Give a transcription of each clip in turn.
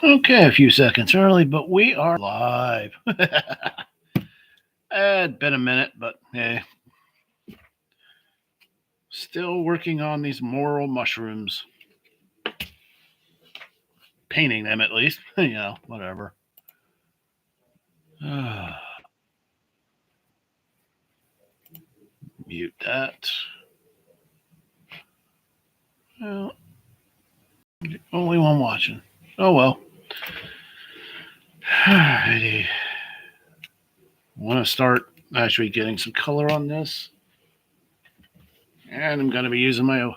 Okay, a few seconds early, but we are live. It's been a minute, but hey, still working on these Morel mushrooms. Painting them at least, whatever. Mute that. Well, only one watching. Oh well. Alrighty. Want to start actually getting some color on this. And I'm going to be using my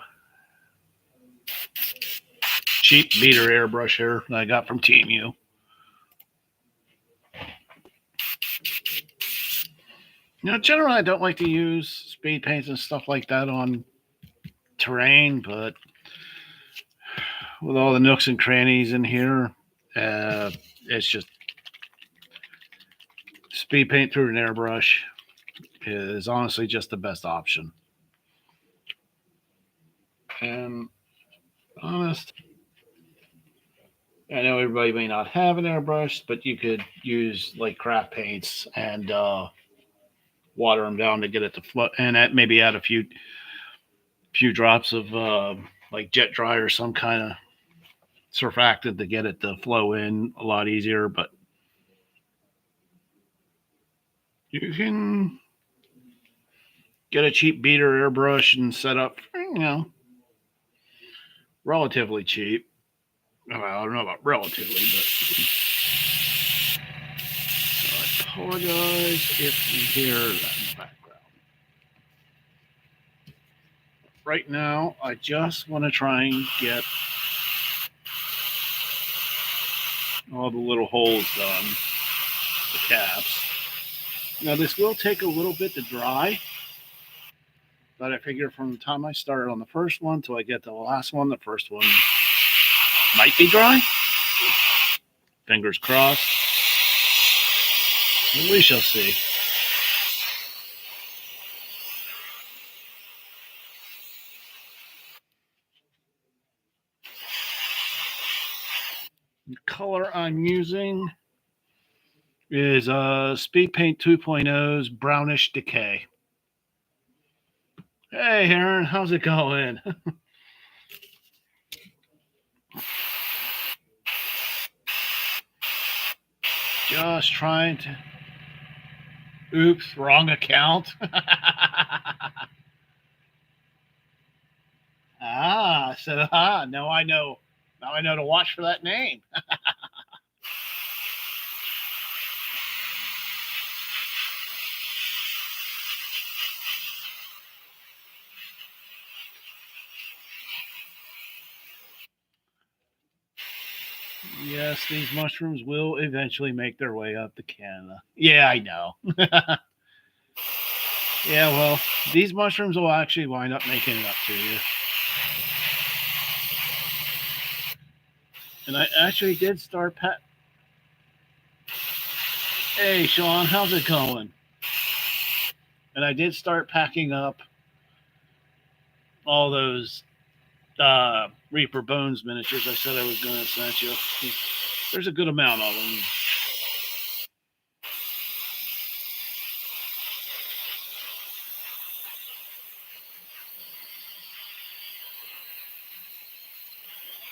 cheap beater airbrush here that I got from Team U. Generally, I don't like to use speed paints and stuff like that on terrain, but with all the nooks and crannies in here, it's just speed paint through an airbrush is honestly just the best option. And honest, I know everybody may not have an airbrush, but you could use like craft paints and water them down to get it to flow, and maybe add a few drops of like jet dry or some kind of surfactant to get it to flow in a lot easier. But you can get a cheap beater airbrush and set up, relatively cheap. Well, I don't know about relatively, but so I apologize if you hear that in the background. Right now, I just want to try and get all the little holes done, the caps. Now, this will take a little bit to dry, but I figure from the time I started on the first one till I get to the last one, the first one might be dry. Fingers crossed. And we shall see. The color I'm using is Speed Paint 2.0's Brownish Decay. Hey, Aaron, how's it going? Just trying to. Oops, wrong account. Now I know. Now I know to watch for that name. Yes, these mushrooms will eventually make their way up to Canada. Yeah, I know. Yeah, well, these mushrooms will actually wind up making it up to you. And I actually did start Hey, Sean, how's it going? And I did start packing up all those Reaper Bones miniatures I said I was going to send you. There's a good amount of them.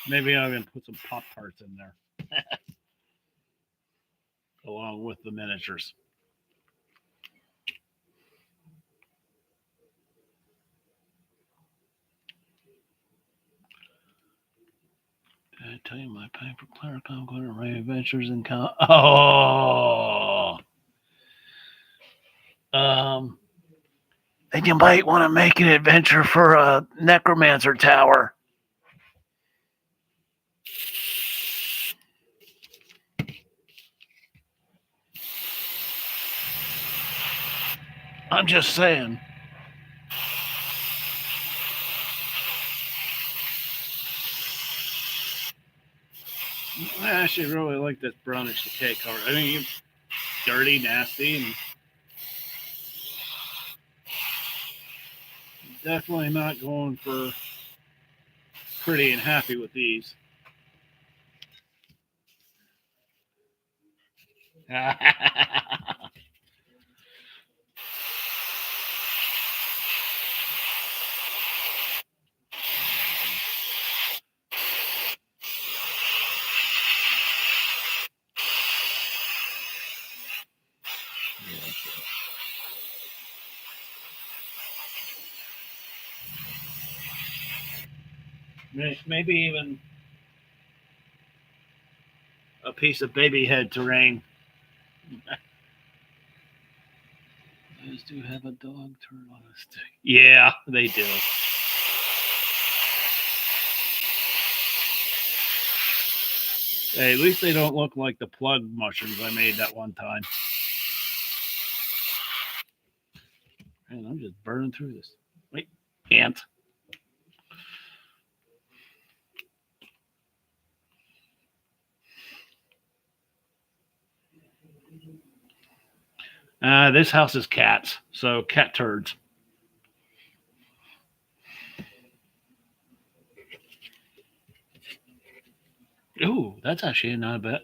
Maybe I'll even put some Pop Tarts in there. Along with the miniatures. Did I tell you my plan for Cleric? I'm going to Ray Adventures and and you might want to make an adventure for a Necromancer Tower. I'm just saying. I actually really like this brownish decay color. I mean, dirty, nasty, and definitely not going for pretty and happy with these. Maybe even a piece of baby head terrain. Those do have a dog turn on a stick. Yeah, they do. Hey, at least they don't look like the plug mushrooms I made that one time. Man, I'm just burning through this. Wait, ant. This house is cats, so cat turds. Ooh, that's actually not bad.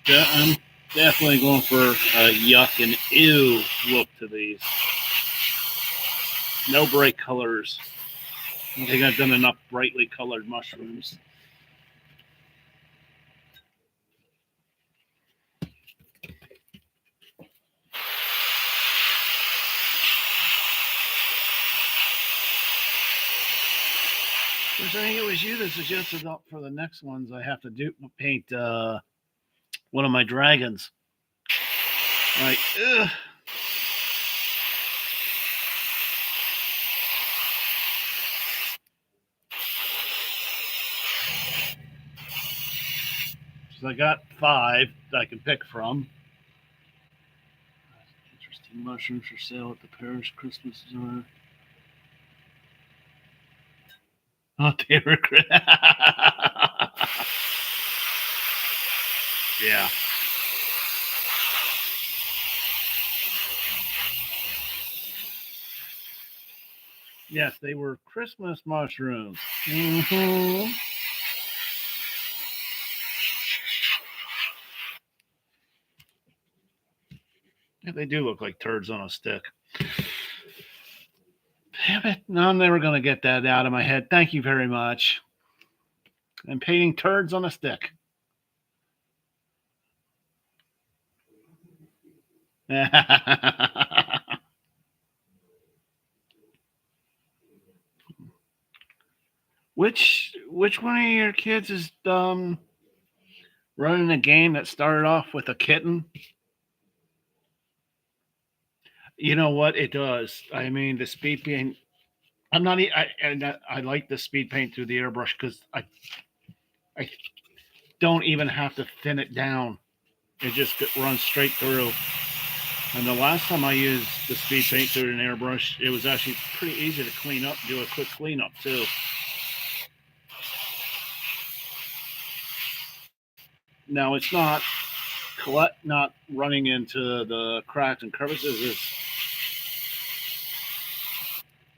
Yeah, I'm definitely going for a yuck and ew look to these. No bright colors. I think I've done enough brightly colored mushrooms. I think it was you that suggested for the next ones I have to paint one of my dragons. Like, ugh. So I got 5 that I can pick from. Interesting mushrooms for sale at the parish Christmas bazaar. Oh, they were great. Yeah. Yes, they were Christmas mushrooms. Mm-hmm. Yeah, they do look like turds on a stick. Damn it. No, I'm never going to get that out of my head. Thank you very much. I'm painting turds on a stick. Which one of your kids is running a game that started off with a kitten? You know what? It does. I mean, the speed paint. I'm not. I like the speed paint through the airbrush because I don't even have to thin it down. It just runs straight through. And the last time I used the speed paint through an airbrush, it was actually pretty easy to clean up, do a quick cleanup too. Now it's not running into the cracks and crevices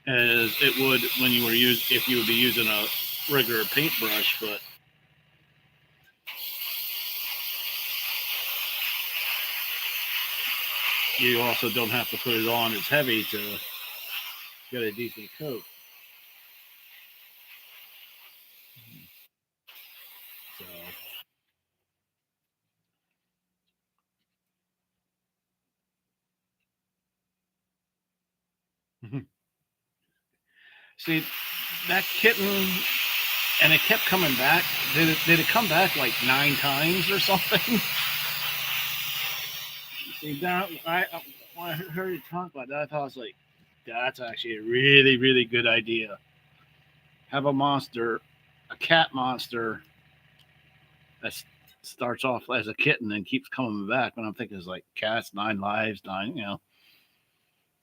as it would when you were if you would be using a regular paintbrush, but you also don't have to put it on as heavy to get a decent coat. So see that kitten, and it kept coming back. Did it come back like 9 times or something? See that when I heard you talk about that, I thought I was like, that's actually a really really good idea. Have a cat monster that starts off as a kitten and keeps coming back. When I'm thinking it's like cats, 9 lives, 9,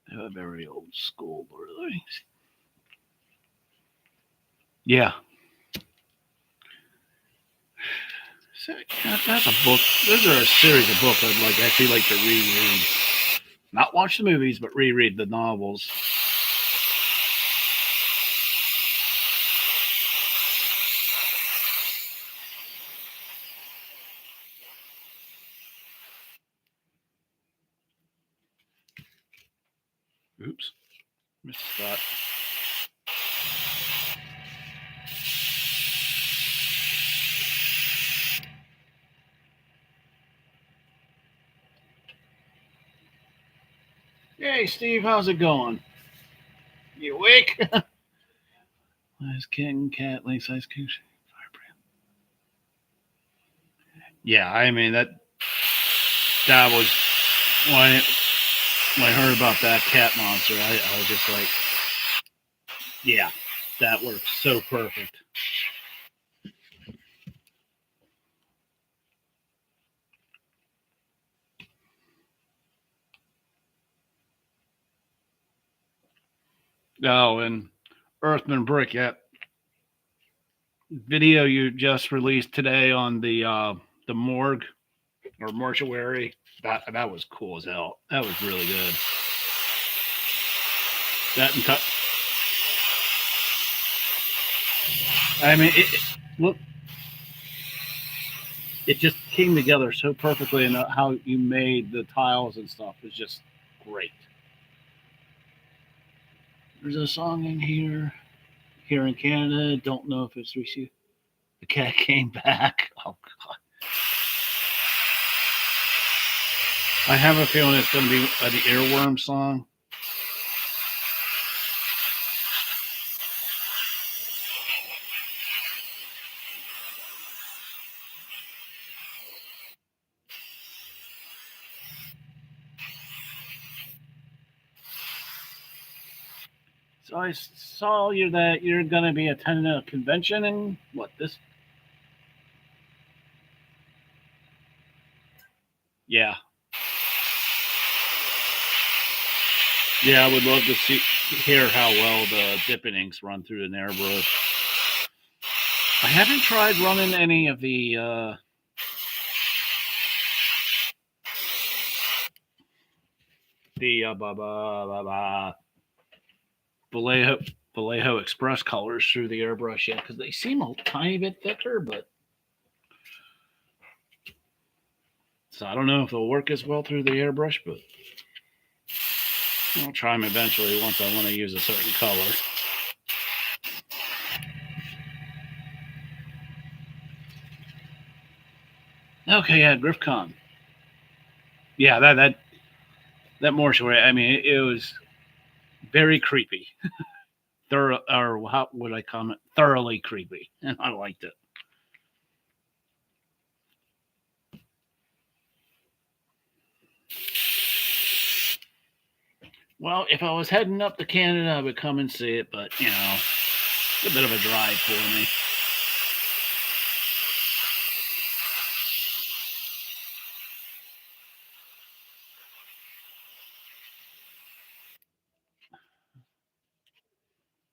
they're very old school, really. Yeah. So, that's a book. Those are a series of books I'd actually like to reread. Not watch the movies, but reread the novels. Oops, missed a spot. Hey, Steve, how's it going? You awake? Nice kitten, cat, link size goose. Yeah, I mean that was when I heard about that cat monster. I was just like, yeah, that works so perfect. Oh, and Earthman Brick, that video you just released today on the morgue or mortuary, that was cool as hell. That was really good. That I mean, look, it just came together so perfectly, and how you made the tiles and stuff was just great. There's a song in here in Canada. Don't know if it's received. The cat came back. Oh God. I have a feeling it's going to be the earworm song. So I saw that you're going to be attending a convention in what this? Yeah, yeah. I would love to hear how well the dipping inks run through an airbrush. I haven't tried running any of the Vallejo Express colors through the airbrush yet because they seem a tiny bit thicker, but so I don't know if they'll work as well through the airbrush, but I'll try them eventually once I want to use a certain color. Okay, yeah, GriffCon. Yeah, that mortuary. I mean, it was very creepy. Thorough, or how would I comment? Thoroughly creepy, and I liked it. Well, if I was heading up to Canada, I would come and see it, but it's a bit of a drive for me.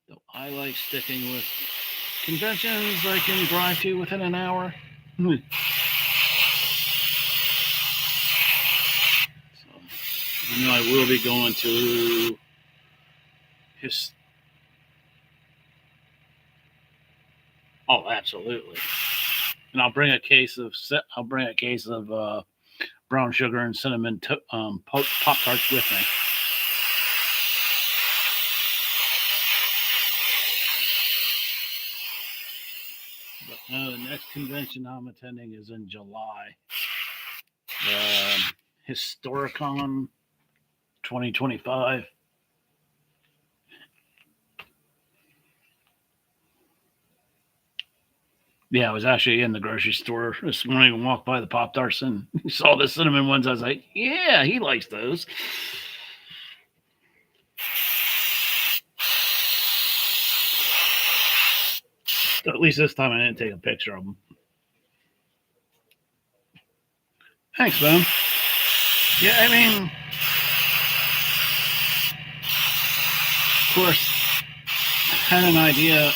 So I like sticking with conventions I can drive to within an hour. So I know I will be going to his. Oh, absolutely. And I'll bring a case of brown sugar and cinnamon Pop Tarts with me. But no, the next convention I'm attending is in July. Historicon 2025. Yeah, I was actually in the grocery store this morning and walked by the Pop Tarts and saw the cinnamon ones. I was like, yeah, he likes those. So at least this time I didn't take a picture of them. Thanks, man. Yeah, I mean, of course, I had an idea.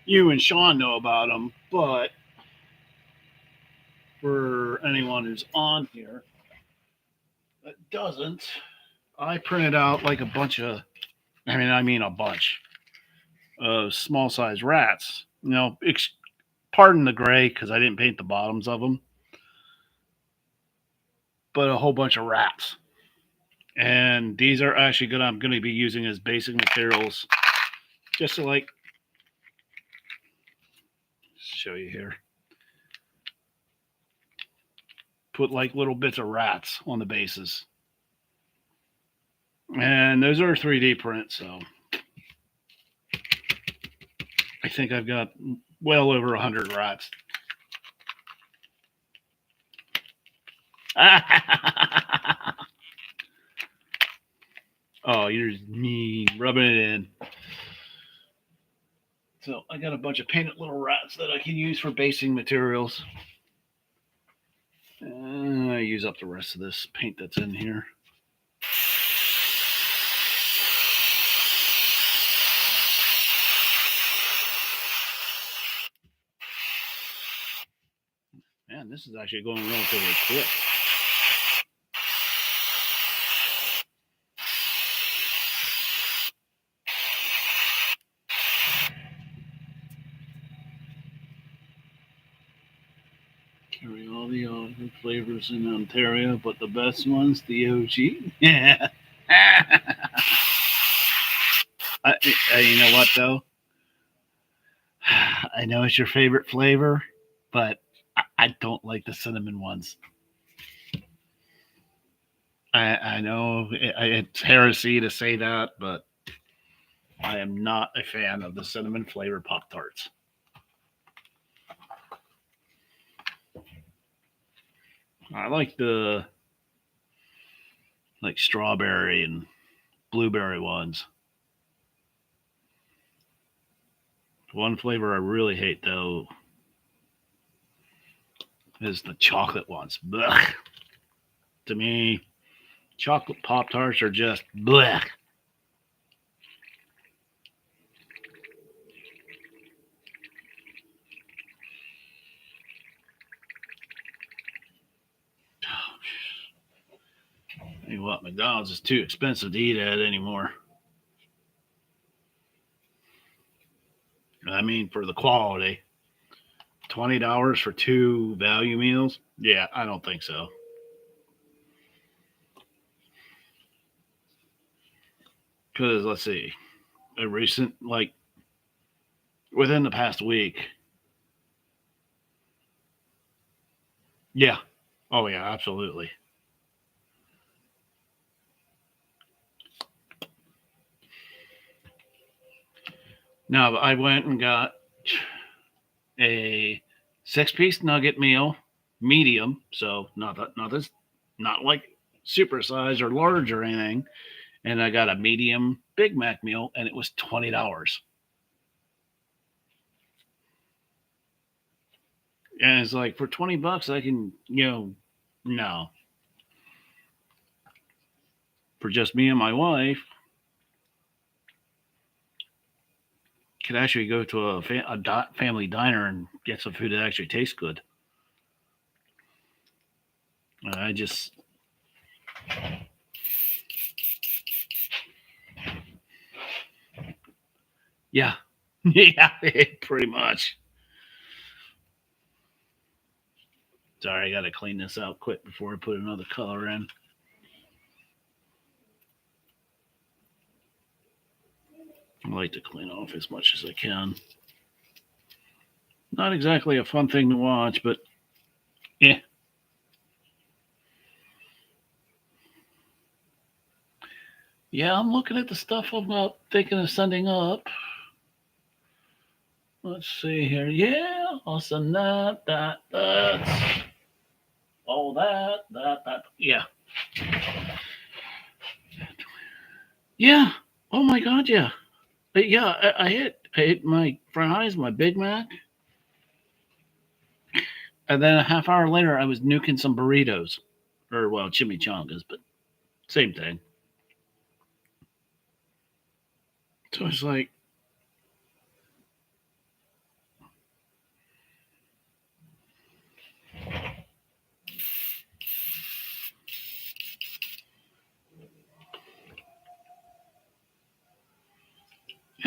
you and Sean know about them, but for anyone who's on here that doesn't, I printed out like a bunch of, I mean a bunch of small size rats. Pardon the gray because I didn't paint the bottoms of them, but a whole bunch of rats. And these are actually good. I'm going to be using as basic materials just to like show you here. Put like little bits of rats on the bases. And those are 3D prints, so I think I've got well over 100 rats. Oh, you're mean, rubbing it in. So I got a bunch of painted little rats that I can use for basing materials. And I use up the rest of this paint that's in here. Man, this is actually going relatively quick. Carry all the other flavors in Ontario, but the best one's the OG. Yeah. You know what, though? I know it's your favorite flavor, but I don't like the cinnamon ones. I know it's heresy to say that, but I am not a fan of the cinnamon flavored Pop Tarts. I like the strawberry and blueberry ones. One flavor I really hate though is the chocolate ones. Blech. To me, chocolate Pop Tarts are just blech. Tell you what, McDonald's is too expensive to eat at anymore. I mean, for the quality, $20 for 2 value meals? Yeah, I don't think so. Because let's see, a recent within the past week. Yeah. Oh yeah, absolutely. Now I went and got a 6-piece nugget meal, medium, so not like super size or large or anything. And I got a medium Big Mac meal, and it was $20. And it's like for $20, I can no, for just me and my wife, could actually go to a family diner and get some food that actually tastes good. I just yeah, yeah, pretty much. Sorry, I got to clean this out quick before I put another color in. I like to clean off as much as I can. Not exactly a fun thing to watch, but yeah. Yeah, I'm looking at the stuff I'm thinking of sending up. Let's see here. Yeah, I'll send that, all that. Yeah. Yeah. Oh my God, yeah. Yeah, I hit my fries, my Big Mac, and then a half hour later, I was nuking some burritos, or well, chimichangas, but same thing. So it's like,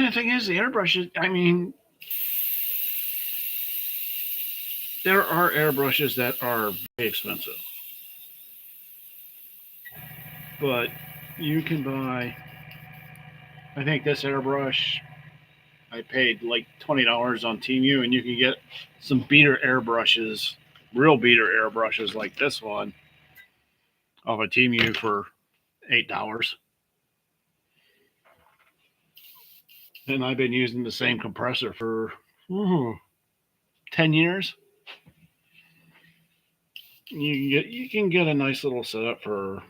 And the thing is, the airbrushes, I mean, there are airbrushes that are very expensive. But you can buy, I think this airbrush, I paid like $20 on Temu, and you can get some beater airbrushes, real beater airbrushes like this one, off of Temu for $8. And I've been using the same compressor for 10 years. You can get a nice little setup for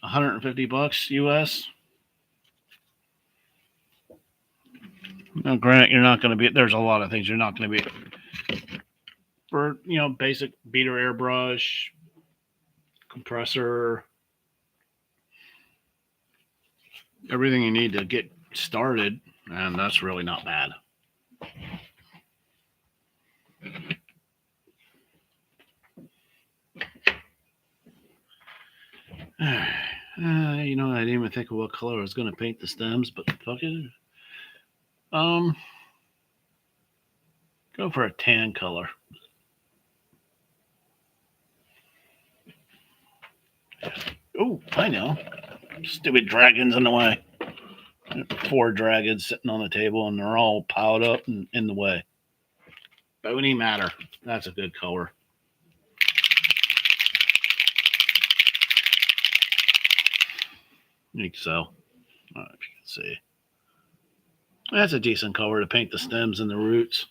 $150 US. Now, granted, you're not going to be. There's a lot of things you're not going to be for basic beater airbrush, compressor, everything you need to get started, and that's really not bad. I didn't even think of what color I was going to paint the stems, but fuck it. Go for a tan color. Oh, I know. Stupid dragons in the way. 4 dragons sitting on the table, and they're all piled up and in the way. Bony matter. That's a good color. I think so. I don't know if you can see. That's a decent color to paint the stems and the roots.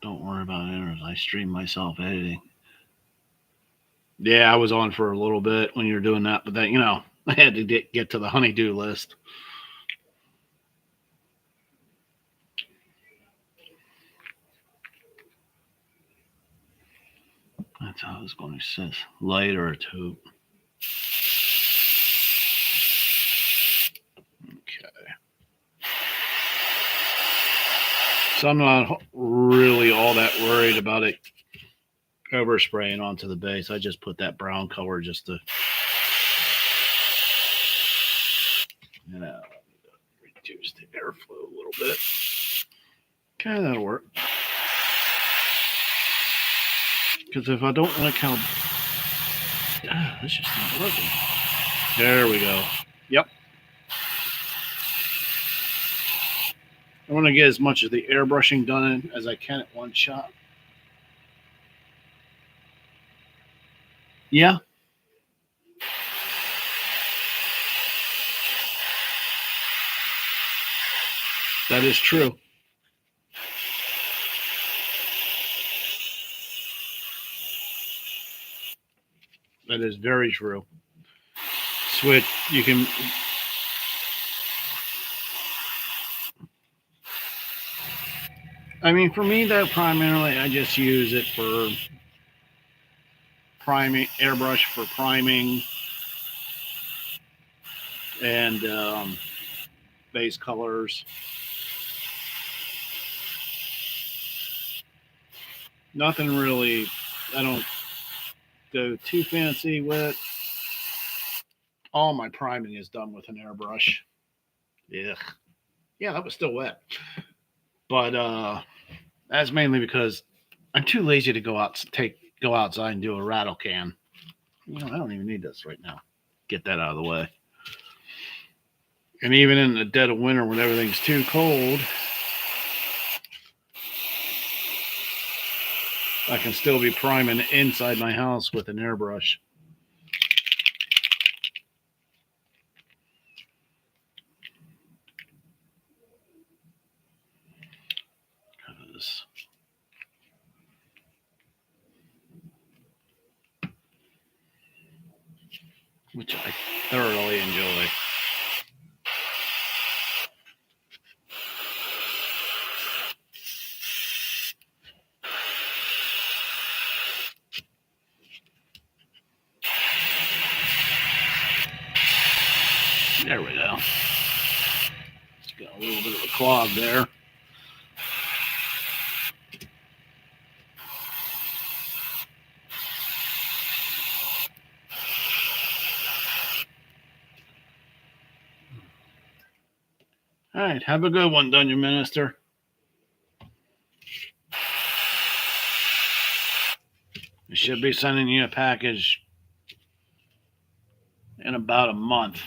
Don't worry about it. I stream myself editing. Yeah, I was on for a little bit when you were doing that, but then I had to get to the honeydew list. That's how I was going to say light or a taupe. Okay. So I'm not really all that worried about it overspraying onto the base. I just put that brown color just to reduce the airflow a little bit. Okay, that'll work. Because if I don't like how it's just not working. There we go. Yep. I want to get as much of the airbrushing done as I can at one shot. Yeah. That is true. That is very true. Switch, you can. I mean, for me, though, primarily, I just use it for priming, airbrush for priming, and base colors. Nothing really. I don't go too fancy with it. All my priming is done with an airbrush. Yeah, that was still wet. But that's mainly because I'm too lazy to go outside and do a rattle can. I don't even need this right now. Get that out of the way. And even in the dead of winter when everything's too cold, I can still be priming inside my house with an airbrush. Which I thoroughly enjoy. There we go. It's got a little bit of a clog there. All right, have a good one, Dungeon Minister. We should be sending you a package in about a month.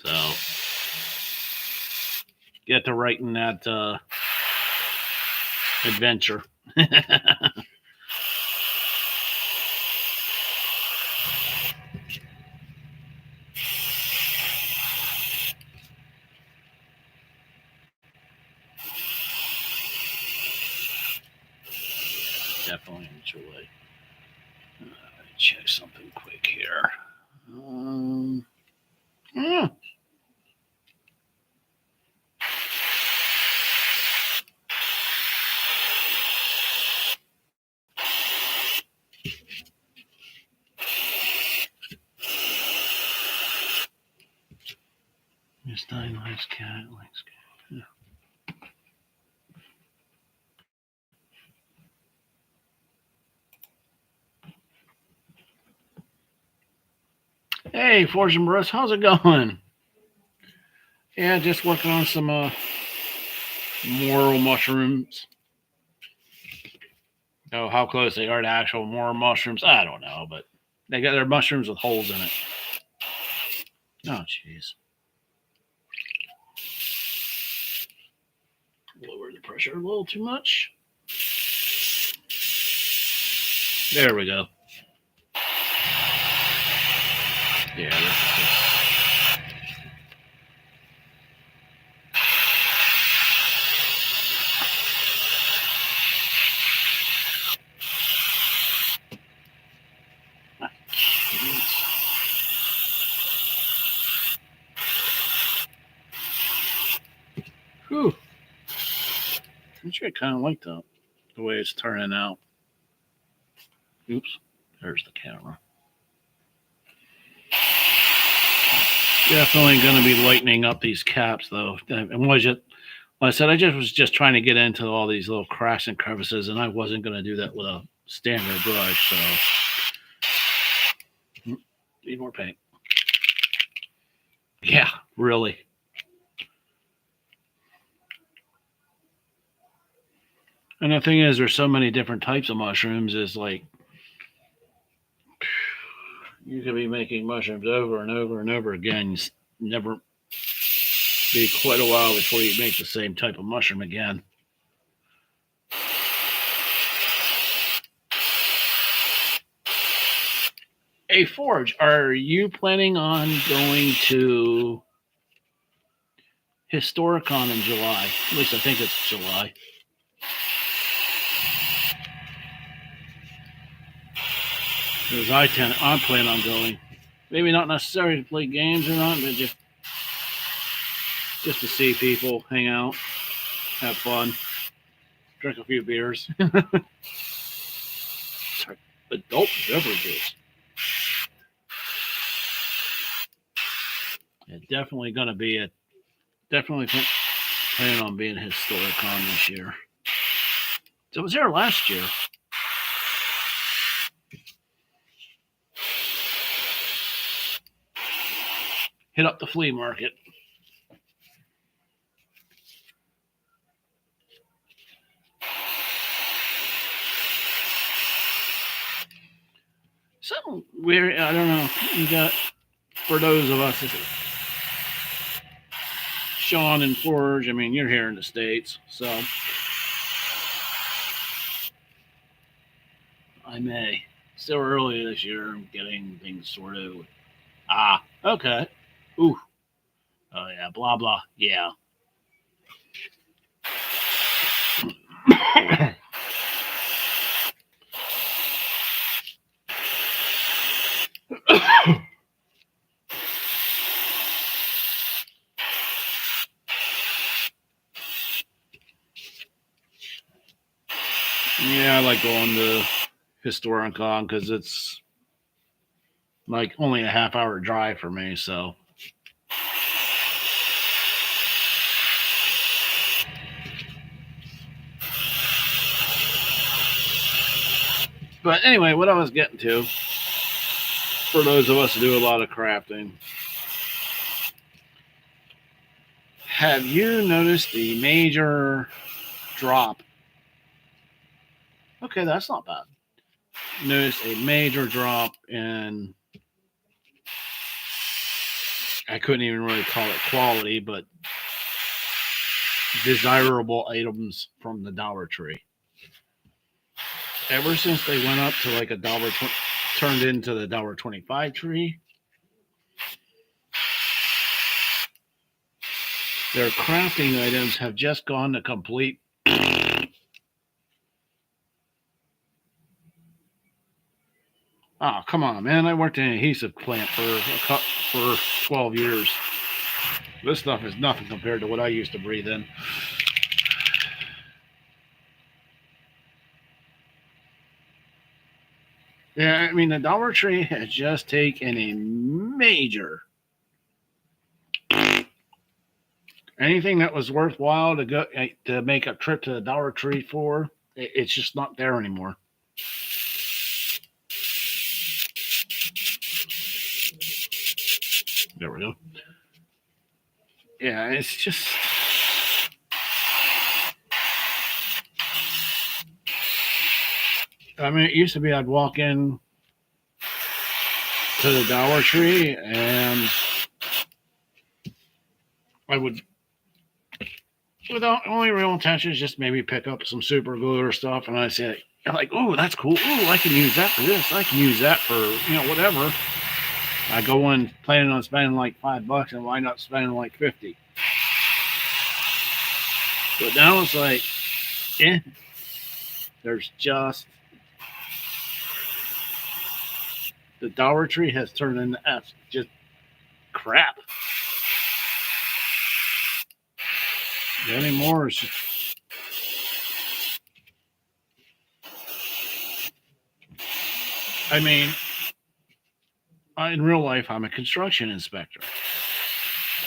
So get to writing that adventure. Definitely enjoy. Check something quick here. Yeah. Miss Nine likes cat. Yeah. Hey, Fortune Bruce, how's it going? Yeah, just working on some Morel mushrooms. Oh, how close they are to actual Morel mushrooms, I don't know, but they got their mushrooms with holes in it. Oh, jeez. Lower the pressure a little too much. There we go. Yeah, this is just... Whew. Actually, I kind of like that, the way it's turning out. Oops, there's the camera. Definitely going to be lightening up these caps, though. And like I said, I was just trying to get into all these little cracks and crevices, and I wasn't going to do that with a standard brush. So, need more paint. Yeah, really. And the thing is, there's so many different types of mushrooms. Is like you could be making mushrooms over and over and over again. Never be quite a while before you make the same type of mushroom again. Hey, Forge, are you planning on going to Historicon in July? At least I think it's July. Because I plan on going. Maybe not necessarily to play games or not, but just to see people, hang out, have fun, drink a few beers. Sorry, adult beverages. Yeah, definitely going to be definitely planning on being Historicon this year. So I was there last year. Hit up the flea market. Something weird, I don't know. You got, for those of us, Sean and Forge, I mean, you're here in the States, so I may. Still early this year, I'm getting things sorted. Okay. Ooh. Oh, yeah, blah, blah. Yeah. Yeah, I like going to Historicon because it's like only a half-hour drive for me, so. But anyway, what I was getting to, for those of us who do a lot of crafting, have you noticed the major drop? Okay, that's not bad. Noticed a major drop in, I couldn't even really call it quality, but desirable items from the Dollar Tree. Ever since they went up to like a dollar, turned into the $1.25 tree, their crafting items have just gone to complete. Oh, come on, man. I worked in an adhesive plant for 12 years. This stuff is nothing compared to what I used to breathe in. Yeah, I mean, the Dollar Tree has just taken a major. Anything that was worthwhile to go to make a trip to the Dollar Tree for, it's just not there anymore. There we go. Yeah, it's just. I mean, it used to be I'd walk in to the Dollar Tree and I would, without only real intentions, just maybe pick up some super glue or stuff, and I say, like, oh, that's cool. Oh, I can use that for this. I can use that for, whatever. I go in planning on spending like $5 and wind up spending like 50. But now it's like, there's just, the Dollar Tree has turned into just crap. Anymore, it's just, I mean, in real life, I'm a construction inspector.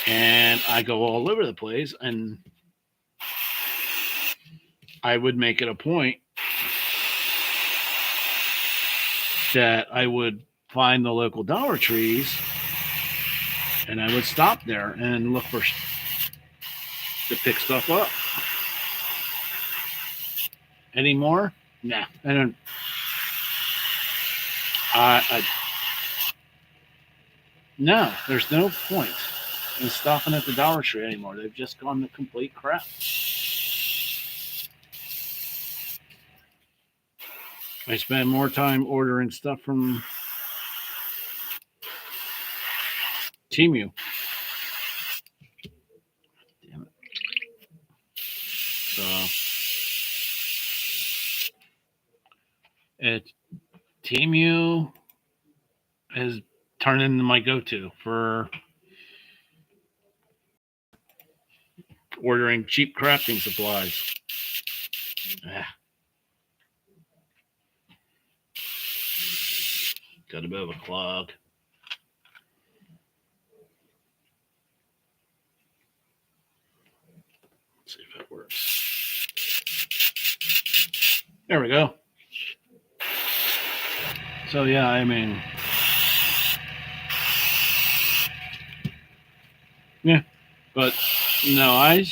And I go all over the place, and I would make it a point that I would find the local Dollar Trees, and I would stop there and look to pick stuff up. Anymore? Nah. And no, there's no point in stopping at the Dollar Tree anymore. They've just gone to complete crap. I spend more time ordering stuff from Temu. Damn it. So Temu has turned into my go-to for ordering cheap crafting supplies. Got a bit of a clog. Let's see if it works. There we go. So yeah, I mean, yeah, but no,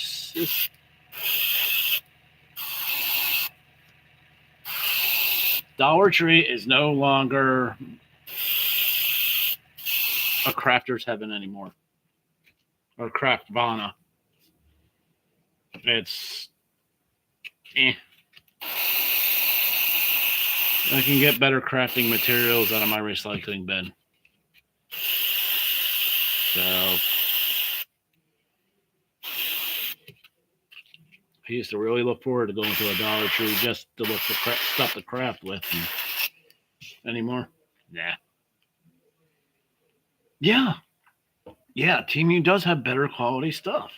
Dollar Tree is no longer a crafter's heaven anymore, or Craftvana. It's, I can get better crafting materials out of my recycling bin. So I used to really look forward to going to a Dollar Tree just to look for stuff to craft with. And anymore? Nah. Yeah. Yeah, Temu does have better quality stuff.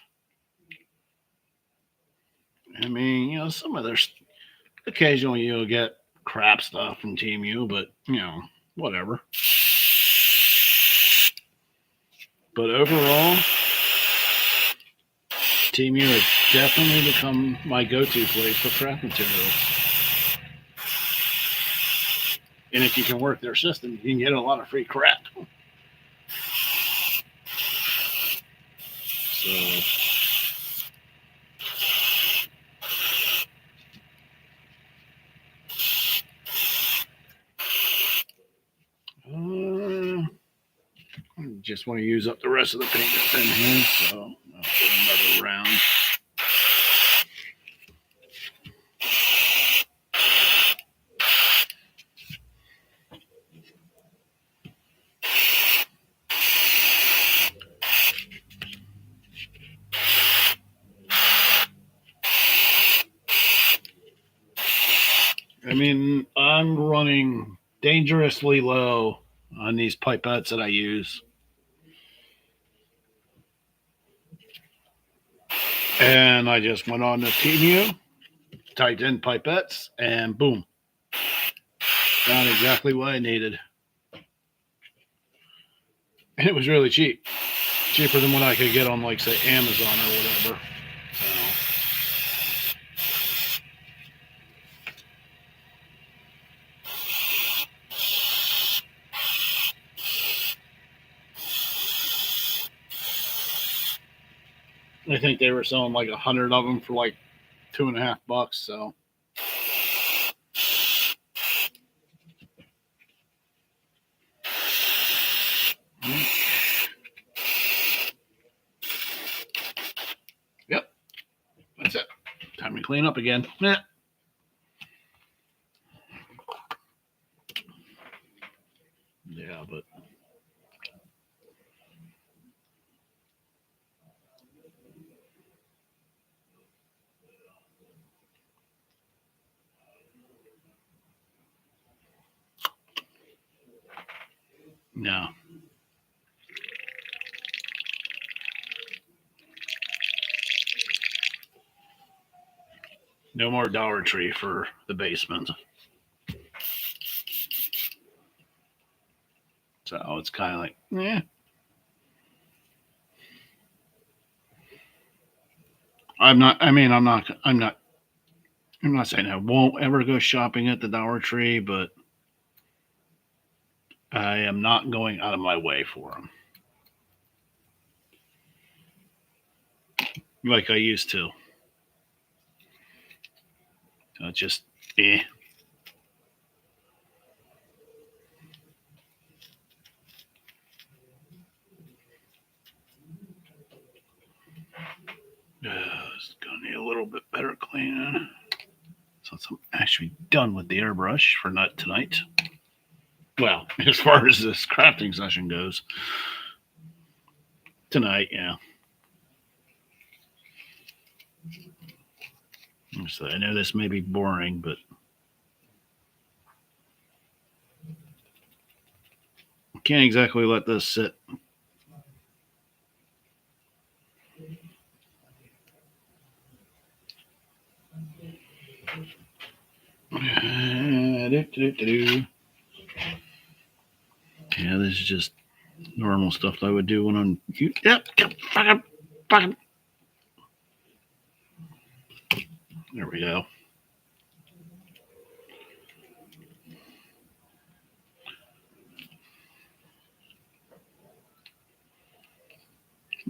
I mean, some of their, occasionally you'll get crap stuff from Temu, but, whatever. But overall, Temu has definitely become my go-to place for craft materials. And if you can work their system, you can get a lot of free crap. So, just want to use up the rest of the paint that's in here, so I'll do another round. I mean, I'm running dangerously low on these pipettes that I use. And I just went on to Temu, typed in pipettes, and boom. Found exactly what I needed. And it was really cheap. Cheaper than what I could get on, like, say, Amazon or whatever. So. I think they were selling like 100 of them for like $2.50. So. Yep. That's it. Time to clean up again. Yeah. Yeah, but. No. No more Dollar Tree for the basement. So it's kind of like, yeah. I'm not saying I won't ever go shopping at the Dollar Tree, but I am not going out of my way for them like I used to. So it's just, eh. It's going to need a little bit better cleaning. Since I'm actually done with the airbrush for not tonight. Well, as far as this crafting session goes. Tonight, yeah. So I know this may be boring, but I can't exactly let this sit. Yeah, this is just normal stuff that I would do when I'm. Yep. There we go.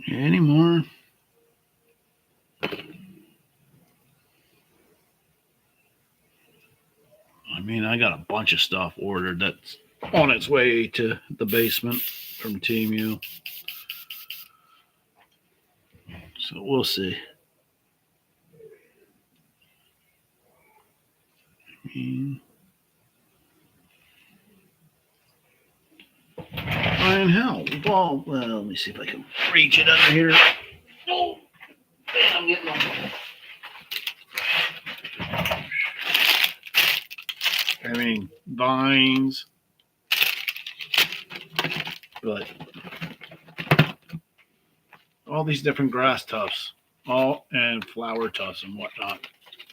Any more? I mean, I got a bunch of stuff ordered that's on its way to the basement from Temu. So we'll see. Fine hell. Well, let me see if I can reach it under here. Oh, I'm getting on. I mean, vines, but all these different grass tufts, all and flower tufts and whatnot,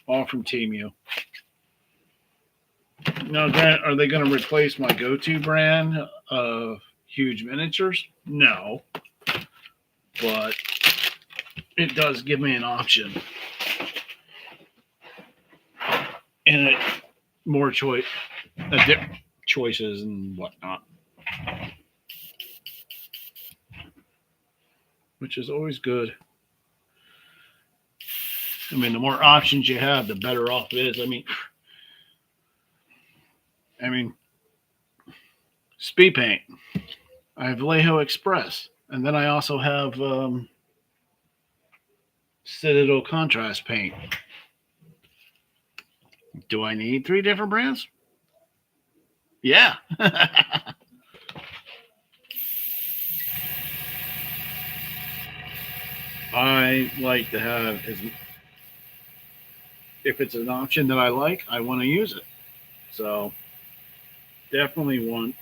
all from Temu. Now, Grant, are they going to replace my go-to brand of huge miniatures? No, but it does give me an option and more choice, choices and whatnot, which is always good. I mean, the more options you have, the better off it is. I mean, speed paint. I have Vallejo Express, and then I also have Citadel Contrast paint. Do I need 3 different brands? Yeah. I like to have, if it's an option that I like, I want to use it. So definitely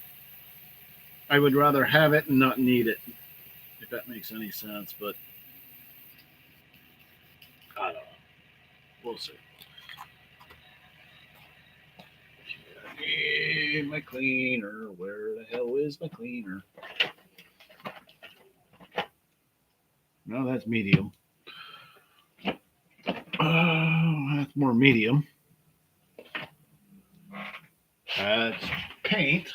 I would rather have it and not need it, if that makes any sense. But I don't know. We'll see. My cleaner. Where the hell is my cleaner? No, that's medium. That's more medium. That's paint.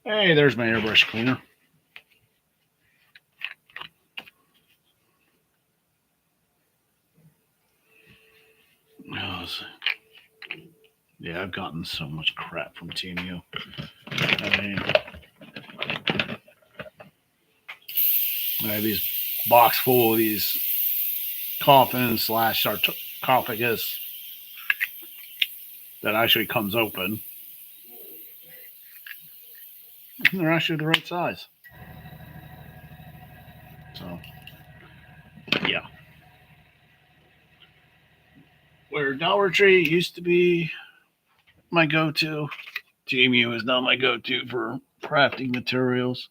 Hey, there's my airbrush cleaner. Yeah, I've gotten so much crap from TMU. I mean, I have these box full of these coffins / sarcophagus that actually comes open. And they're actually the right size. So, yeah. Where Dollar Tree used to be my go-to, TMU is now my go-to for crafting materials.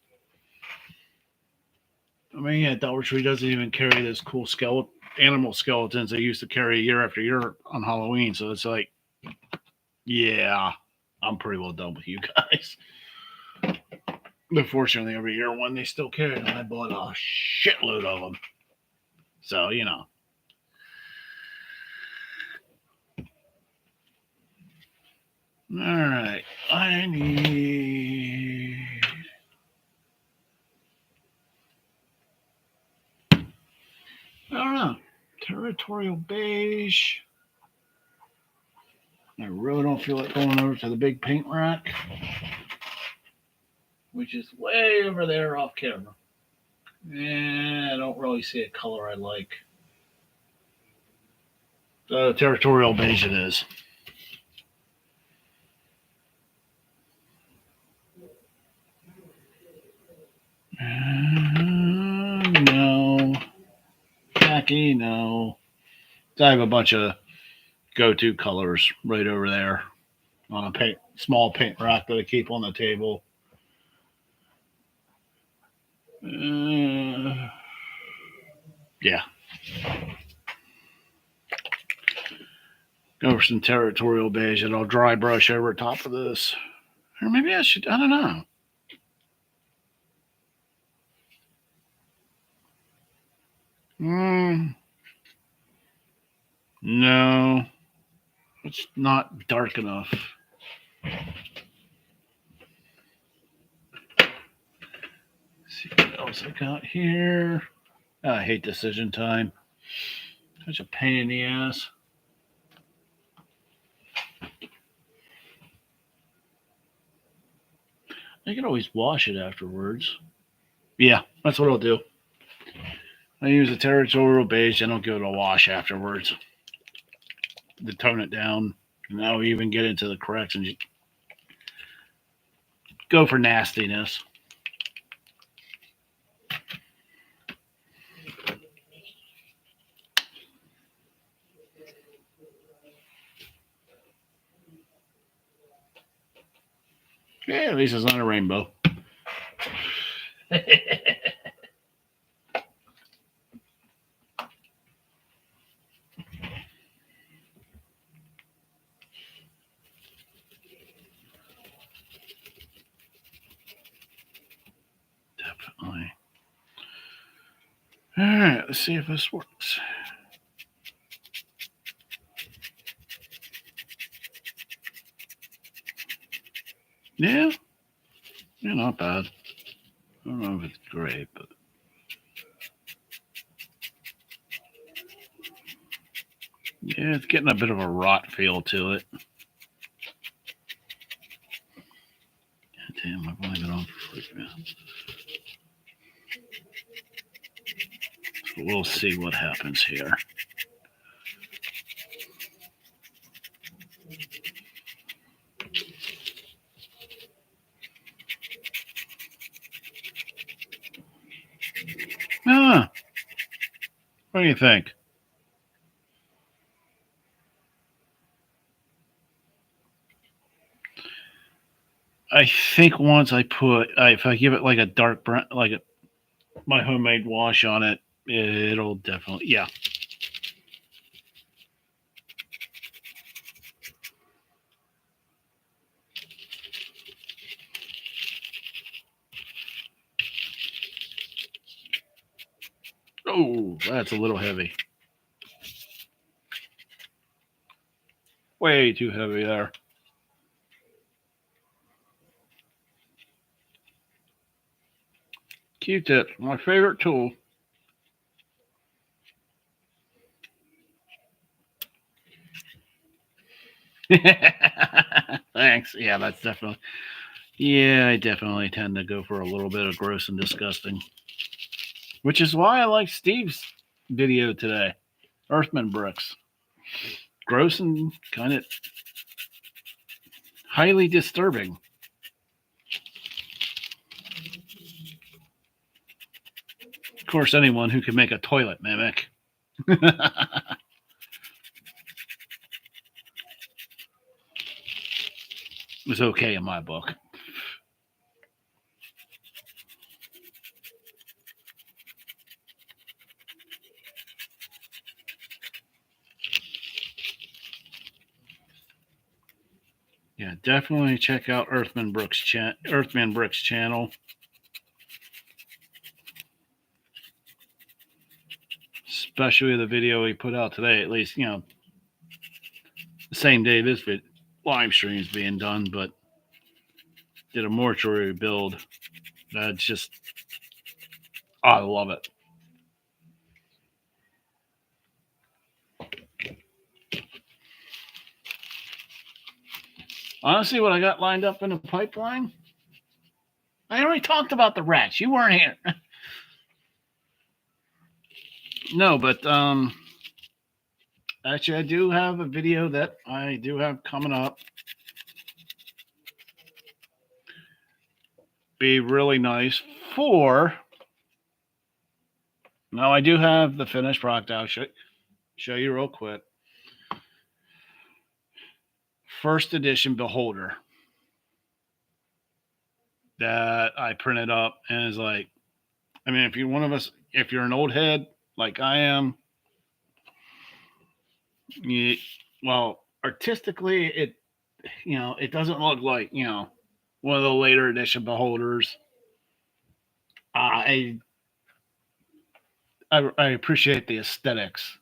I mean, yeah, Dollar Tree doesn't even carry those cool animal skeletons they used to carry year after year on Halloween. So it's like, yeah, I'm pretty well done with you guys. But fortunately, every year one they still carry them. I bought a shitload of them. So, you know. All right. I don't know. Territorial beige. I really don't feel like going over to the big paint rack, which is way over there off camera. And I don't really see a color I like. Territorial beige it is. No. Khaki, no. I have a bunch of go-to colors right over there on a small paint rack that I keep on the table. Yeah. Go for some territorial beige and I'll dry brush over top of this. Or maybe I should, I don't know. No. It's not dark enough. Let's see what else I got here. Oh, I hate decision time. Such a pain in the ass. I can always wash it afterwards. Yeah, that's what I'll do. I use a territorial beige and I'll give it a wash afterwards to tone it down. And I'll even get into the corrections. Go for nastiness. Yeah, at least it's not a rainbow. Definitely. All right, let's see if this works. Yeah, not bad. I don't know if it's great, but yeah, it's getting a bit of a rot feel to it. Damn, I've only been on for 40 minutes. So we'll see what happens here. Ah, what do you think? I think once if I give it like a dark brown, my homemade wash on it, it'll definitely, yeah. Oh, that's a little heavy. Way too heavy there. Q-tip, my favorite tool. Thanks. Yeah, that's definitely. Yeah, I definitely tend to go for a little bit of gross and disgusting, which is why I like Steve's video today. Earthman bricks. Gross and kind of highly disturbing. Of course, anyone who can make a toilet mimic. was okay in my book. Yeah, definitely check out Earthman Bricks channel. Especially the video he put out today. At least the same day this live stream is being done, but did a mortuary build. That's just, I love it. Honestly, what I got lined up in the pipeline, I already talked about the rats. You weren't here. No, but actually, I do have a video that I do have coming up. Be really nice for. Now, I do have the finished product. I'll show you real quick. First edition beholder that I printed up, and is like, I mean, if you're an old head like I am, well, artistically, it doesn't look like one of the later edition beholders. I I appreciate the aesthetics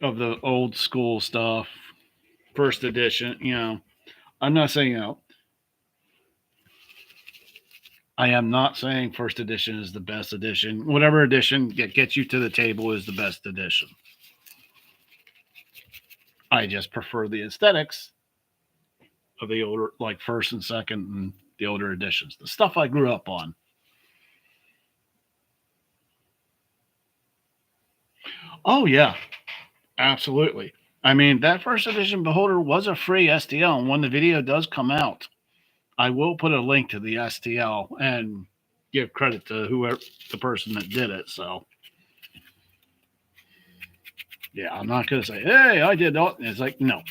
of the old school stuff, first edition. I'm not saying I am not saying first edition is the best edition. Whatever edition gets you to the table is the best edition. I just prefer the aesthetics of the older, like first and second, and the older editions, the stuff I grew up on. Oh yeah, absolutely. I mean, that first edition beholder was a free STL, and when the video does come out, I will put a link to the STL and give credit to whoever the person that did it. So yeah, I'm not gonna say, hey, I did all. It's like, no.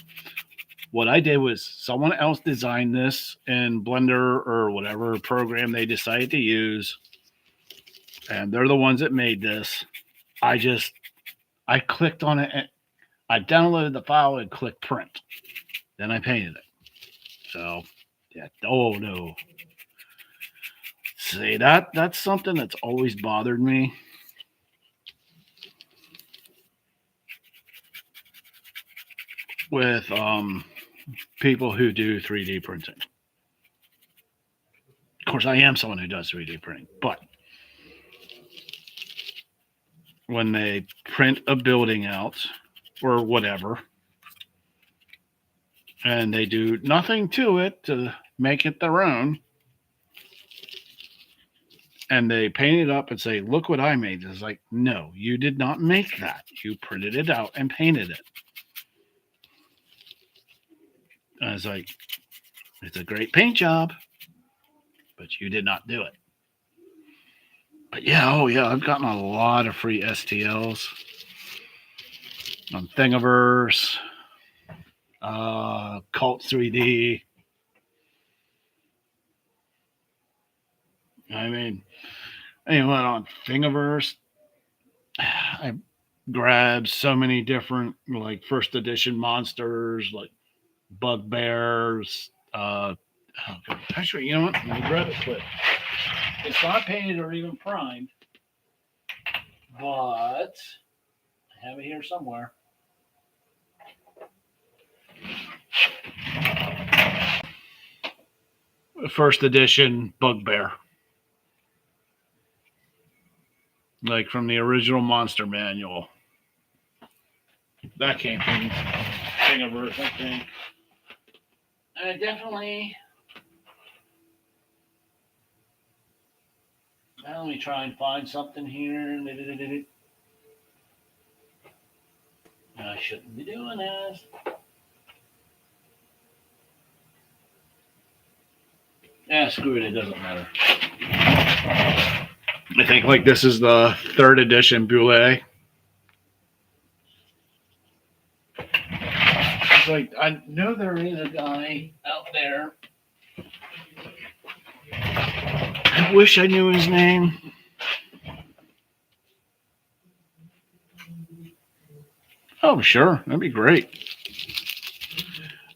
What I did was someone else designed this in Blender or whatever program they decided to use, and they're the ones that made this. I clicked on it, and I downloaded the file and clicked print. Then I painted it. So yeah, oh no. See, that's something that's always bothered me. With people who do 3D printing. course, I am someone who does 3D printing, but when they print a building out or whatever, and they do nothing to it to make it their own, and they paint it up and say, "Look what I made." It's like, no, you did not make that. You printed it out and painted it. And it's like, it's a great paint job, but you did not do it. But yeah, oh yeah, I've gotten a lot of free STLs on Thingiverse, Cult 3D. I mean, anyway, on Thingiverse, I grabbed so many different like first edition monsters, like bugbears. Actually, you know what? Let me grab it quick. It's not painted or even primed, but I have it here somewhere. First edition bugbear, like from the original monster manual. That came from Thingiverse, I think. Definitely. Now let me try and find something here. I shouldn't be doing this. Screw it, it doesn't matter. I think like this is the third edition Boule. It's like, I know there is a guy out there. I wish I knew his name. Oh, sure. That'd be great.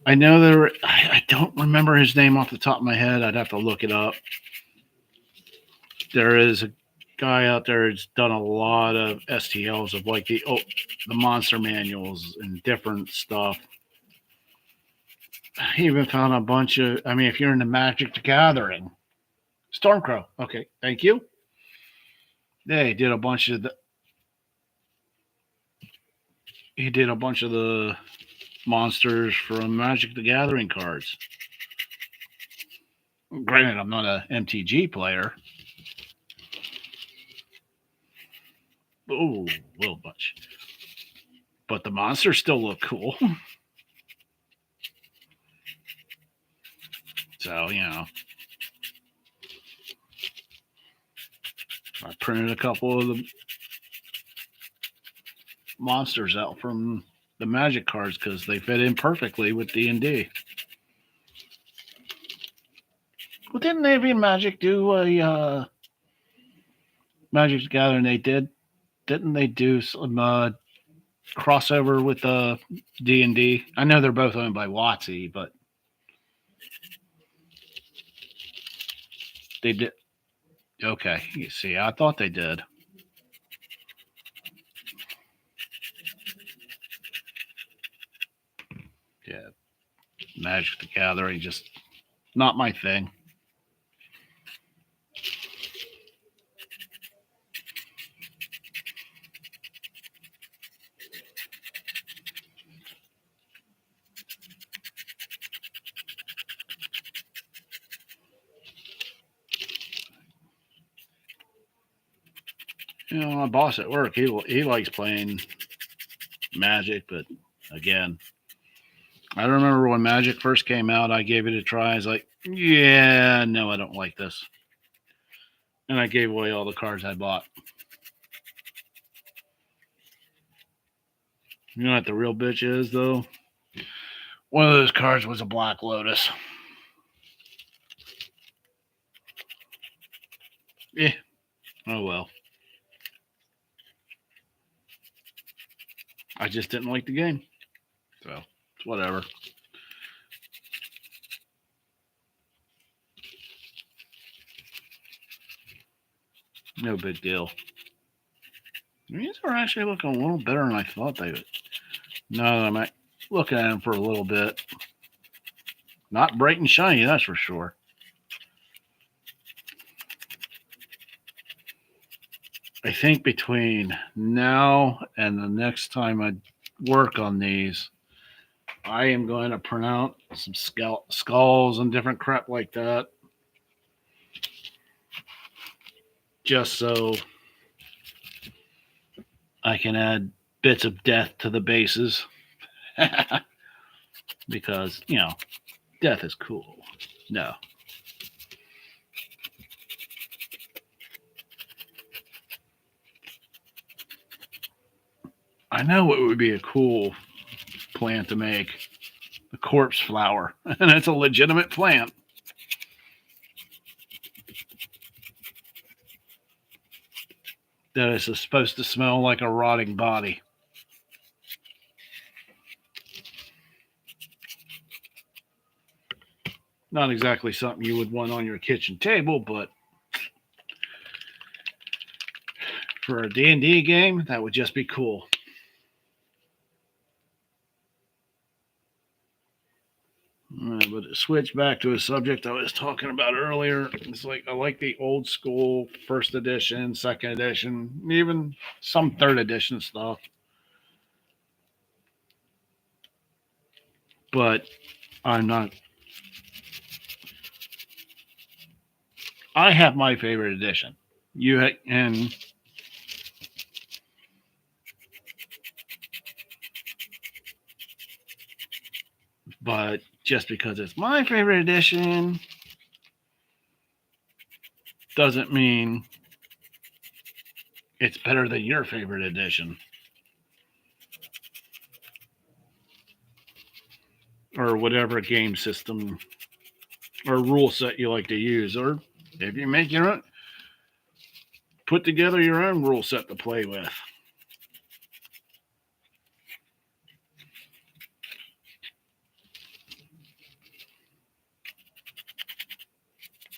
I know there. I don't remember his name off the top of my head. I'd have to look it up. There is a guy out there who's done a lot of STLs of like the monster manuals and different stuff. I even found a bunch of. I mean, if you're in the Magic the Gathering, Stormcrow. Okay, thank you. They did a bunch of the. He did a bunch of the monsters from Magic the Gathering cards. Granted, I'm not a MTG player. Oh, a little much. But the monsters still look cool. So, you know. I printed a couple of the monsters out from the Magic cards because they fit in perfectly with D&D. Well, didn't they be Magic do a Magic the Gathering? They did. Didn't they do some crossover with D&D? I know they're both owned by WotC, but they did. Okay, you see, I thought they did. Yeah, Magic the Gathering, just not my thing. You know, my boss at work, he likes playing Magic, but again, I remember when Magic first came out, I gave it a try. I was like, yeah, no, I don't like this. And I gave away all the cards I bought. You know what the real bitch is, though? One of those cards was a Black Lotus. Yeah. Oh, well. I just didn't like the game. So, it's whatever. No big deal. These are actually looking a little better than I thought they would. Now that I'm looking at them for a little bit. Not bright and shiny, that's for sure. I think between now and the next time I work on these, I am going to print out some skulls and different crap like that, just so I can add bits of death to the bases. Because, death is cool. No. I know it would be a cool plant to make, the corpse flower. And it's a legitimate plant. That is supposed to smell like a rotting body. Not exactly something you would want on your kitchen table, but for a D&D game, that would just be cool. But to switch back to a subject I was talking about earlier, it's like I like the old school first edition, second edition, even some third edition stuff. But I'm not. I have my favorite edition. And but just because it's my favorite edition doesn't mean it's better than your favorite edition. Or whatever game system or rule set you like to use. Or if you make your own, put together your own rule set to play with.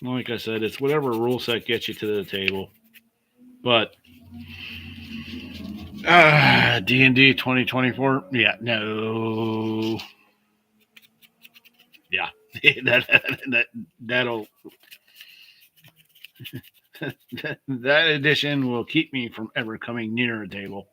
Like I said, it's whatever rule set gets you to the table. But D&D 2024, yeah, no, yeah, that'll that edition will keep me from ever coming near a table.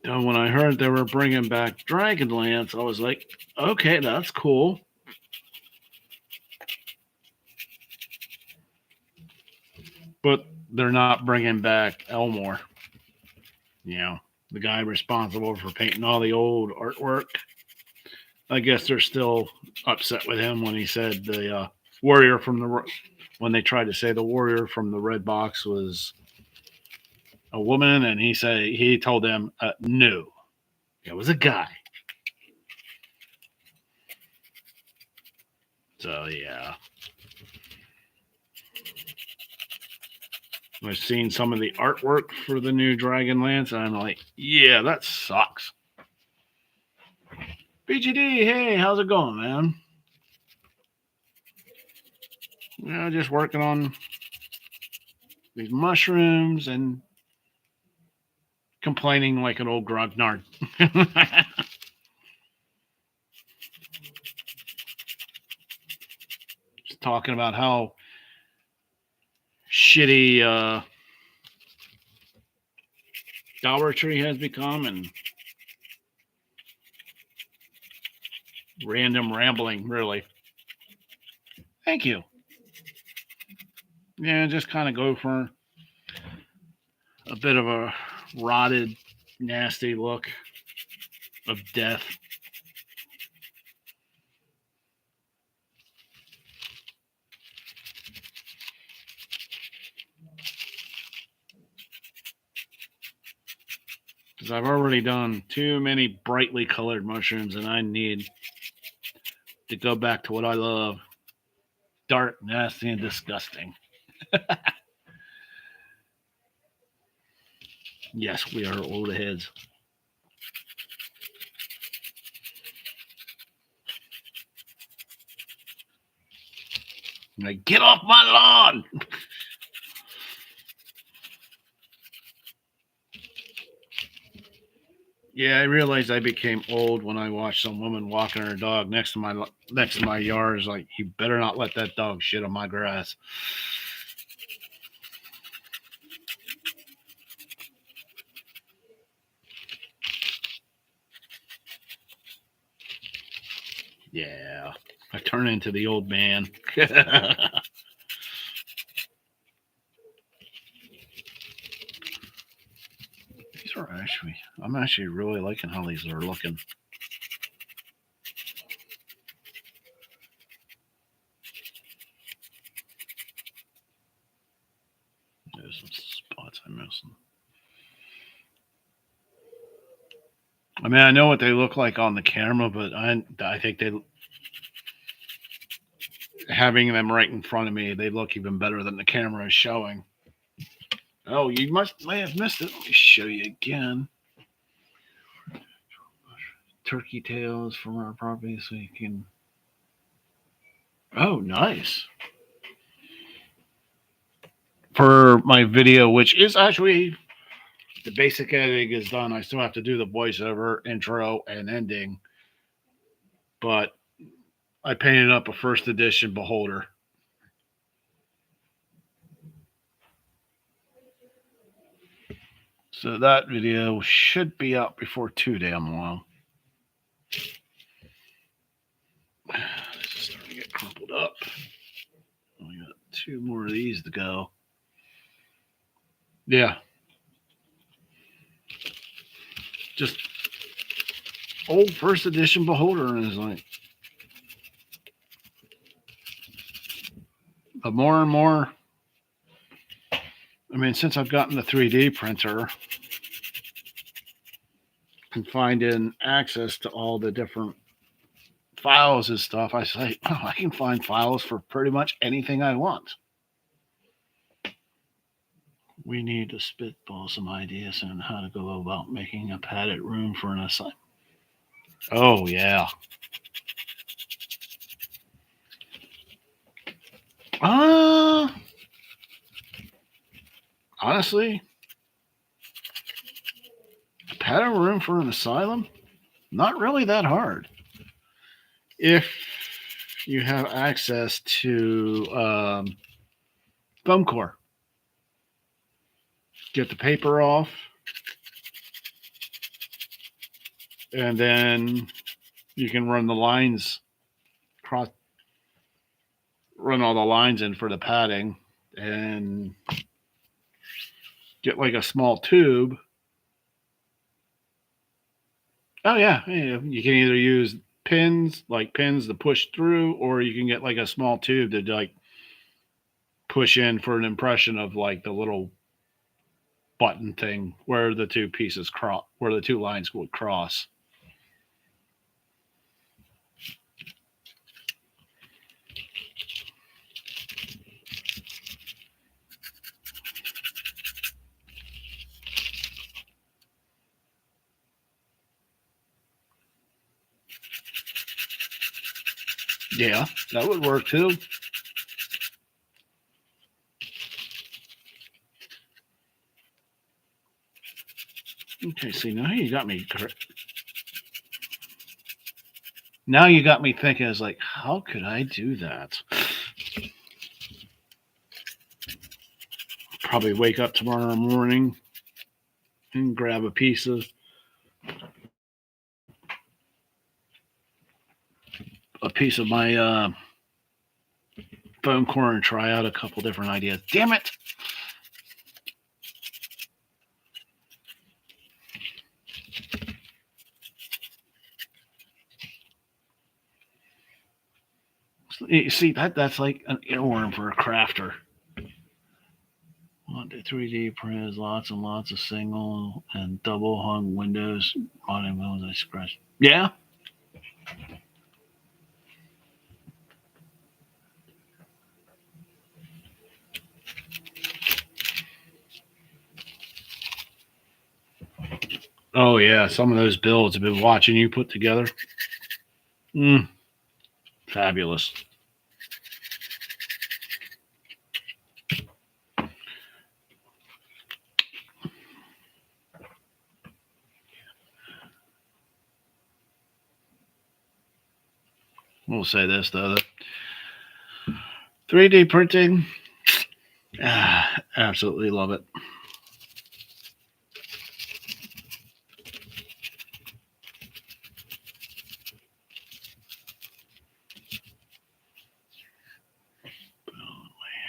And when I heard they were bringing back Dragonlance, I was like, okay, that's cool. But they're not bringing back Elmore. The guy responsible for painting all the old artwork. I guess they're still upset with him when he said the warrior from the when they tried to say the warrior from the red box was a woman, and he told them no, it was a guy. So yeah, I've seen some of the artwork for the new Dragonlance, and I'm like, yeah, that sucks. BGD, hey, how's it going, man? Just working on these mushrooms and complaining like an old Grognard. Just talking about how shitty Dollar Tree has become and random rambling, really. Thank you. Yeah, just kind of go for a bit of a rotted, nasty look of death. Because I've already done too many brightly colored mushrooms, and I need to go back to what I love: dark, nasty, and disgusting. Yes, we are old heads. Like, get off my lawn! Yeah, I realized I became old when I watched some woman walking her dog next to my yard. Is like, you better not let that dog shit on my grass. Yeah, I turn into the old man. These are actually, I'm actually really liking how these are looking. There's some spots I'm missing. I mean, I know what they look like on the camera, but I think they having them right in front of me, they look even better than the camera is showing. Oh, you may have missed it. Let me show you again. Turkey tails from our property, so you can. Oh, nice. For my video, which is actually the basic editing is done. I still have to do the voiceover, intro, and ending. But I painted up a first edition beholder. So that video should be out before too damn long. This is starting to get crumpled up. We got 2 more of these to go. Yeah. Just old first edition beholder, and is like, the more and more. I mean, since I've gotten the 3D printer and finding access to all the different files and stuff, I say, oh, I can find files for pretty much anything I want. We need to spitball some ideas on how to go about making a padded room for an assignment. Oh, yeah. Honestly, a padded room for an asylum? Not really that hard. If you have access to foam core. Get the paper off, and then you can run the lines run all the lines in for the padding, and get like a small tube. Oh yeah, you can either use pins to push through, or you can get like a small tube to like push in for an impression of like the little button thing where the two pieces cross, where the two lines would cross. Yeah, that would work too. Okay, see, now you got me correct. Now you got me thinking, is like, how could I do that? Probably wake up tomorrow morning and grab a piece of my foam core and try out a couple different ideas. Damn it! You see, that's like an earworm for a crafter. Want the 3D printers, lots and lots of single and double hung windows on them when I scratch. Yeah. Oh yeah, some of those builds I've been watching you put together. Mm, fabulous. We'll say this though, 3D printing, absolutely love it.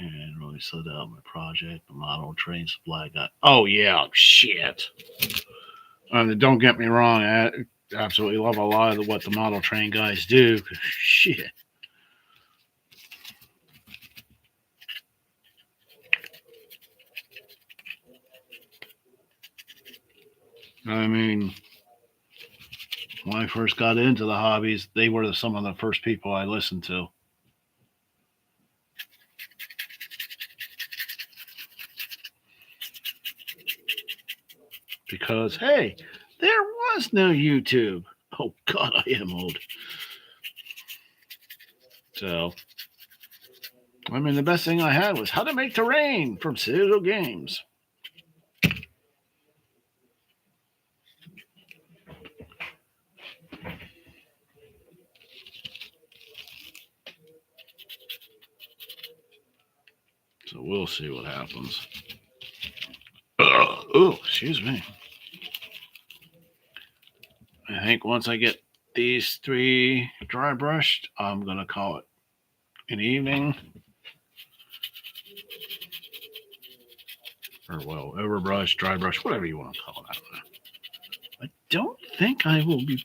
And really slid out my project, the model train supply guy. Oh yeah, shit. Don't get me wrong, I absolutely love a lot of what the model train guys do. Shit. I mean, when I first got into the hobbies, they were some of the first people I listened to. Because, hey, there was no YouTube. Oh, God, I am old. So, I mean, the best thing I had was How to Make Terrain from Citadel Games. So, we'll see what happens. Oh, excuse me. I think once I get these 3 dry brushed, I'm going to call it an evening. Or, well, overbrush, dry brush, whatever you want to call it. I don't think I will be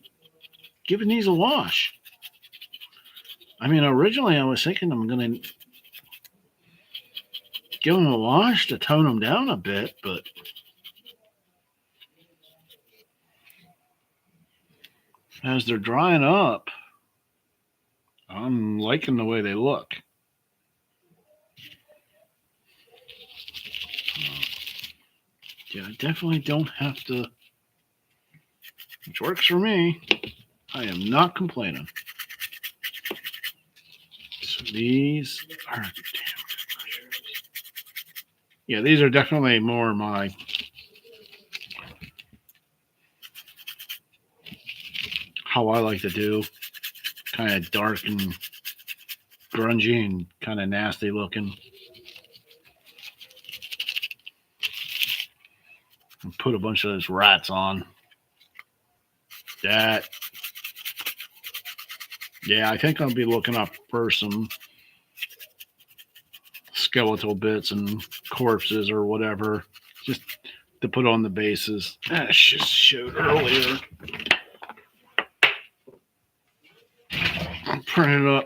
giving these a wash. I mean, originally I was thinking I'm going to give them a wash to tone them down a bit, but as they're drying up, I'm liking the way they look. Yeah, I definitely don't have to, which works for me. I am not complaining. So these are, yeah, these are definitely more my how I like to do, kind of dark and grungy and kind of nasty looking. And put a bunch of those rats on. That, yeah, I think I'll be looking up for some skeletal bits and corpses or whatever, just to put on the bases. I just showed earlier. I'll print it up.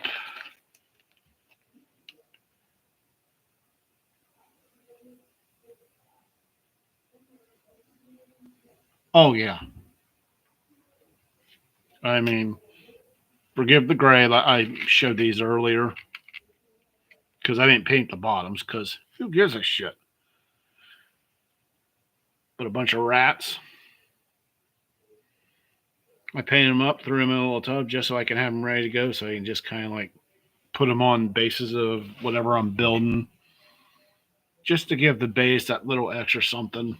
Oh yeah. I mean, forgive the gray. I showed these earlier because I didn't paint the bottoms. Because who gives a shit? But a bunch of rats. I painted them up, threw them in a little tub just so I can have them ready to go. So I can just kind of like put them on bases of whatever I'm building, just to give the base that little extra something.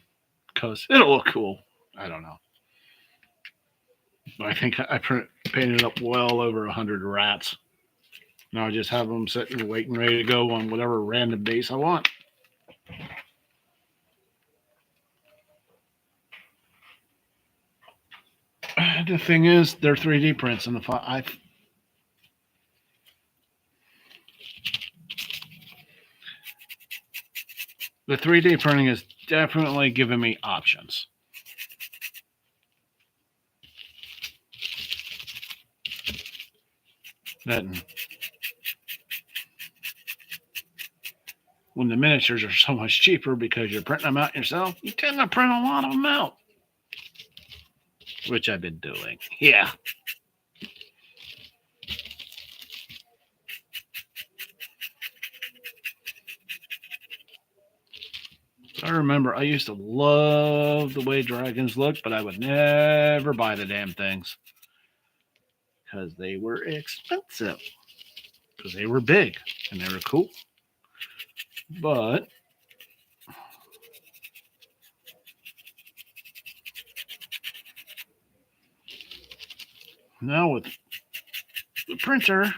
Because it'll look cool. I don't know. I think I painted up well over 100 rats. Now I just have them sitting, waiting, ready to go on whatever random base I want. The thing is, they're 3D prints, and the 3D printing is definitely giving me options. That when the miniatures are so much cheaper because you're printing them out yourself, you tend to print a lot of them out, which I've been doing. Yeah. I remember I used to love the way dragons looked, but I would never buy the damn things because they were expensive. Because they were big and they were cool. But now with the printer,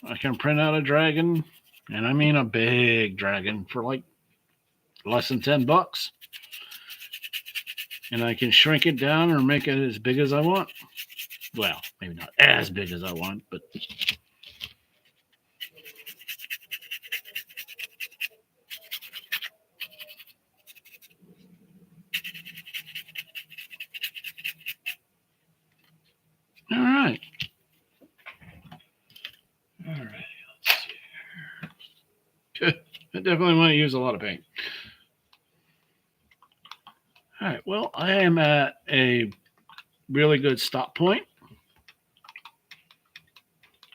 I can print out a dragon, and I mean a big dragon, for like less than $10. And I can shrink it down or make it as big as I want. Well, maybe not as big as I want, but all right. All right. Let's see. I definitely want to use a lot of paint. All right. Well, I am at a really good stop point.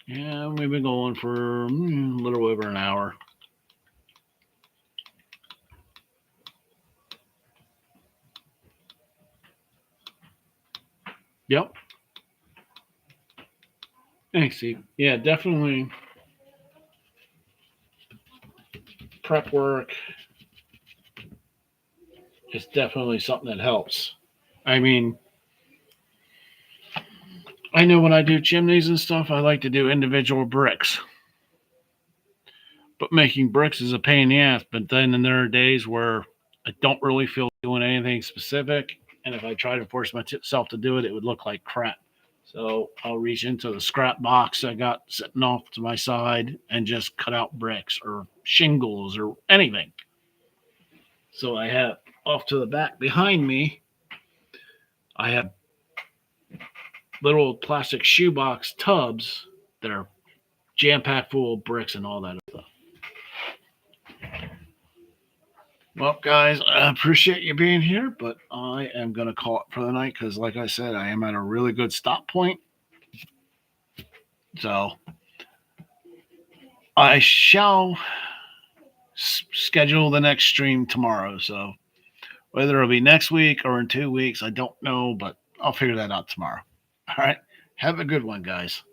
And we've been going for a little over an hour. Yep. Thanks, Steve. Yeah, definitely prep work is definitely something that helps. I mean, I know when I do chimneys and stuff, I like to do individual bricks. But making bricks is a pain in the ass. But then there are days where I don't really feel doing anything specific. And if I try to force myself to do it, it would look like crap. So I'll reach into the scrap box I got sitting off to my side and just cut out bricks or shingles or anything. So I have off to the back behind me, I have little plastic shoebox tubs that are jam packed full of bricks and all that stuff. Well, guys, I appreciate you being here, but I am going to call it for the night because, like I said, I am at a really good stop point. So I shall schedule the next stream tomorrow. So whether it'll be next week or in 2 weeks, I don't know, but I'll figure that out tomorrow. All right. Have a good one, guys.